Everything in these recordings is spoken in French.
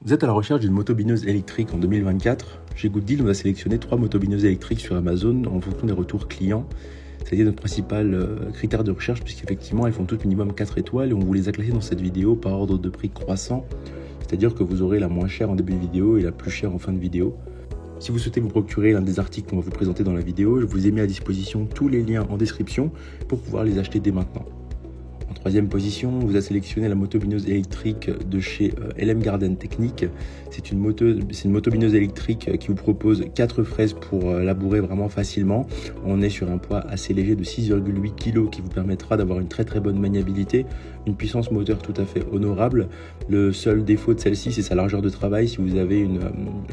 Vous êtes à la recherche d'une motobineuse électrique en 2024. Chez Gooddeal, on a sélectionné 3 motobineuses électriques sur Amazon en fonction des retours clients. C'est notre principal critère de recherche puisqu'effectivement elles font toutes minimum 4 étoiles et on vous les a classées dans cette vidéo par ordre de prix croissant. C'est-à-dire que vous aurez la moins chère en début de vidéo et la plus chère en fin de vidéo. Si vous souhaitez vous procurer l'un des articles qu'on va vous présenter dans la vidéo, je vous ai mis à disposition tous les liens en description pour pouvoir les acheter dès maintenant. En troisième position, on vous a sélectionné la motobineuse électrique de chez LM Garden Technique. C'est une motobineuse électrique qui vous propose 4 fraises pour labourer vraiment facilement. On est sur un poids assez léger de 6,8 kg qui vous permettra d'avoir une très bonne maniabilité, une puissance moteur tout à fait honorable. Le seul défaut de celle-ci, c'est sa largeur de travail. Si vous avez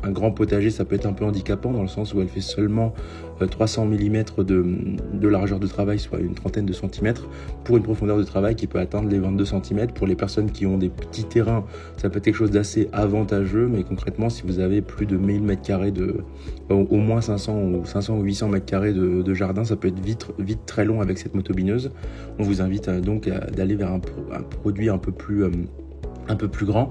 un grand potager, ça peut être un peu handicapant dans le sens où elle fait seulement 300 mm de largeur de travail, soit une trentaine de centimètres, pour une profondeur de travail qui peut atteindre les 22 cm. Pour les personnes qui ont des petits terrains, ça peut être quelque chose d'assez avantageux, mais concrètement, si vous avez plus de 1000 m2 au moins 500 ou 800 m2 de jardin, ça peut être vite très long avec cette motobineuse. On vous invite donc d'aller vers un produit un peu plus grand.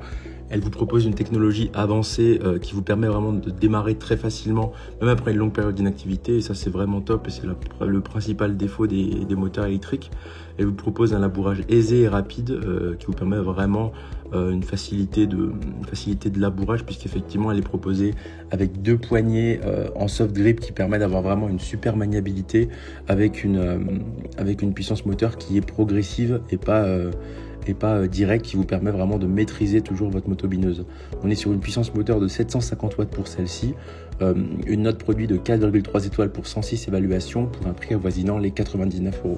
Elle vous propose une technologie avancée qui vous permet vraiment de démarrer très facilement, même après une longue période d'inactivité. Et ça, c'est vraiment top et c'est le principal défaut des moteurs électriques. Elle vous propose un labourage aisé et rapide qui vous permet vraiment une facilité de labourage, puisqu'effectivement, elle est proposée avec 2 poignées en soft grip qui permet d'avoir vraiment une super maniabilité avec une puissance moteur qui est progressive et pas direct, qui vous permet vraiment de maîtriser toujours votre motobineuse. On est sur une puissance moteur de 750 watts pour celle-ci, une note produit de 4,3 étoiles pour 106 évaluations pour un prix avoisinant les 99 €.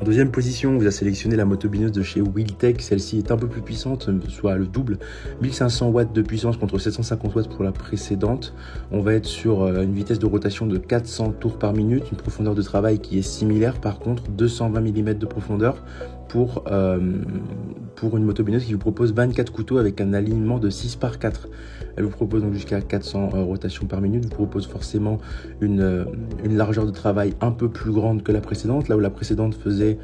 En deuxième position, on vous a sélectionné la motobineuse de chez Wheeltech. Celle-ci est un peu plus puissante, soit le double, 1500 watts de puissance contre 750 watts pour la précédente. On va être sur une vitesse de rotation de 400 tours par minute, une profondeur de travail qui est similaire, par contre 220 mm de profondeur pour une motobineuse qui vous propose 24 couteaux avec un alignement de 6 par 4. Elle vous propose donc jusqu'à 400 rotations par minute, vous propose forcément une largeur de travail un peu plus grande que la précédente. Là où la précédente faisait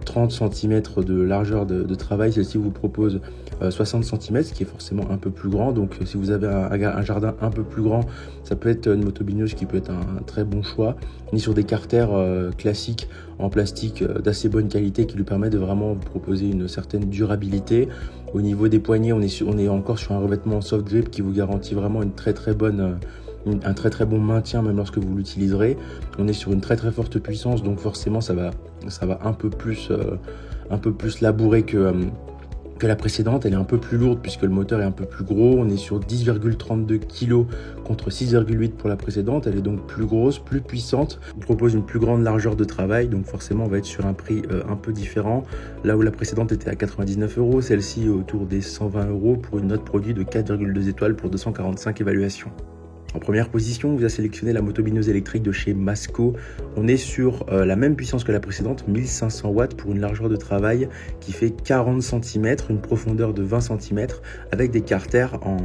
30 cm de largeur de travail, celle-ci vous propose 60 cm, ce qui est forcément un peu plus grand. Donc si vous avez un jardin un peu plus grand, ça peut être une motobineuse qui peut être un très bon choix. On est sur des carters classiques en plastique d'assez bonne qualité qui lui permet de vraiment vous proposer une certaine durabilité. Au niveau des poignées, on est encore sur un revêtement en soft grip qui vous garantit vraiment un très bon maintien même lorsque vous l'utiliserez. On est sur une très forte puissance, donc forcément ça va un peu plus labourer que la précédente. Elle est un peu plus lourde puisque le moteur est un peu plus gros. On est sur 10,32 kg contre 6,8 pour la précédente. Elle est donc plus grosse, plus puissante. On propose une plus grande largeur de travail, donc forcément on va être sur un prix un peu différent. Là où la précédente était à 99 €, celle-ci autour des 120 € pour une note produit de 4,2 étoiles pour 245 évaluations. En première position, on vous a sélectionné la motobineuse électrique de chez Masco. On est sur la même puissance que la précédente, 1500 watts pour une largeur de travail qui fait 40 cm, une profondeur de 20 cm, avec des carters en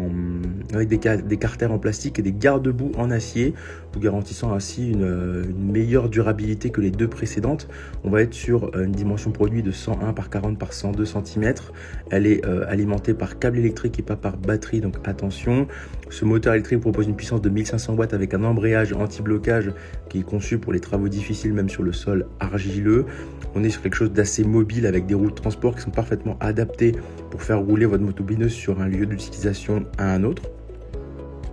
plastique et des garde-boue en acier, vous garantissant ainsi une meilleure durabilité que les 2 précédentes. On va être sur une dimension produit de 101 par 40 par 102 cm. Elle est alimentée par câble électrique et pas par batterie, donc attention. Ce moteur électrique propose une puissance de 1500 watts avec un embrayage anti-blocage qui est conçu pour les travaux difficiles, même sur le sol argileux. On est sur quelque chose d'assez mobile avec des roues de transport qui sont parfaitement adaptées pour faire rouler votre motobineuse sur un lieu d'utilisation à un autre.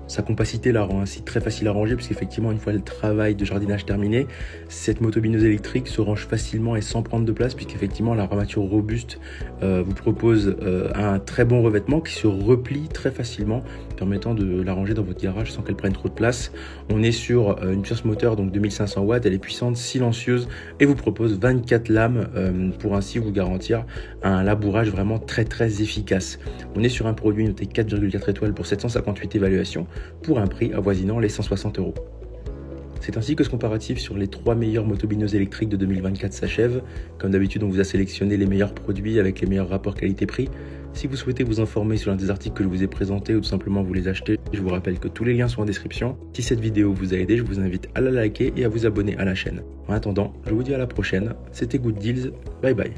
Sa compacité la rend ainsi très facile à ranger puisqu'effectivement une fois le travail de jardinage terminé, cette motobineuse électrique se range facilement et sans prendre de place puisqu'effectivement la armature robuste vous propose un très bon revêtement qui se replie très facilement, permettant de la ranger dans votre garage sans qu'elle prenne trop de place. On est sur une puissance moteur donc de 1500 watts, elle est puissante, silencieuse et vous propose 24 lames pour ainsi vous garantir un labourage vraiment très efficace. On est sur un produit noté 4,4 étoiles pour 758 évaluations pour un prix avoisinant les 160 €. C'est ainsi que ce comparatif sur les 3 meilleures motobineuses électriques de 2024 s'achève. Comme d'habitude, on vous a sélectionné les meilleurs produits avec les meilleurs rapports qualité-prix. Si vous souhaitez vous informer sur l'un des articles que je vous ai présentés ou tout simplement vous les acheter, je vous rappelle que tous les liens sont en description. Si cette vidéo vous a aidé, je vous invite à la liker et à vous abonner à la chaîne. En attendant, je vous dis à la prochaine. C'était Gooddeals. Bye bye.